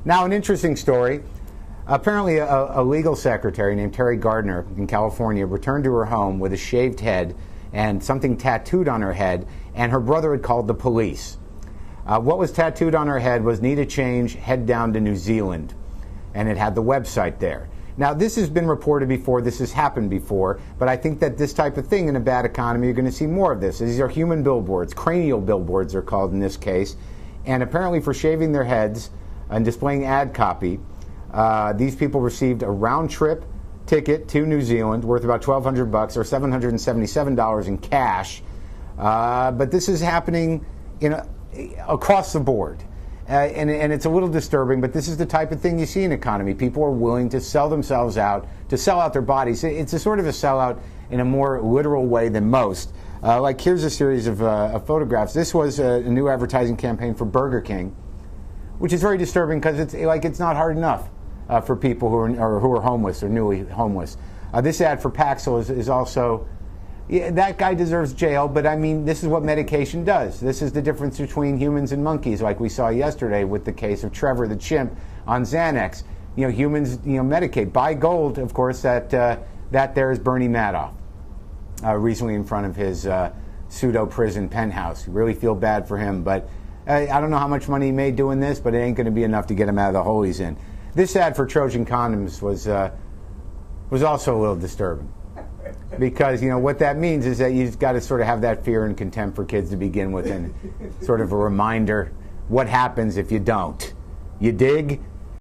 Now, an interesting story. Apparently, a legal secretary named Terry Gardner in California returned to her home with a shaved head and something tattooed on her head, and her brother had called the police. What was tattooed on her head was "Need a change, head down to New Zealand," and it had the website there. Now, this has been reported before, this has happened before, but I think that this type of thing in a bad economy, you're going to see more of this. These are human billboards, cranial billboards they're called in this case, and apparently for shaving their heads and displaying ad copy, these people received a round-trip ticket to New Zealand worth about $1,200 or $777 in cash, but this is happening across the board. And it's a little disturbing, but this is the type of thing you see in economy. People are willing to sell themselves out, to sell out their bodies. It's a sort of a sellout in a more literal way than most. Like here's a series of photographs. This was a new advertising campaign for Burger King, which is very disturbing because it's not hard enough for people who are homeless or newly homeless. This ad for Paxil is also. Yeah, that guy deserves jail, but I mean, this is what medication does. This is the difference between humans and monkeys, like we saw yesterday with the case of Trevor the chimp on Xanax. Humans, medicate. Buy gold, of course, that there is Bernie Madoff, recently in front of his pseudo-prison penthouse. You really feel bad for him, but I don't know how much money he made doing this, but it ain't going to be enough to get him out of the hole he's in. This ad for Trojan condoms was also a little disturbing. Because, what that means is that you've got to sort of have that fear and contempt for kids to begin with, and sort of a reminder what happens if you don't. You dig?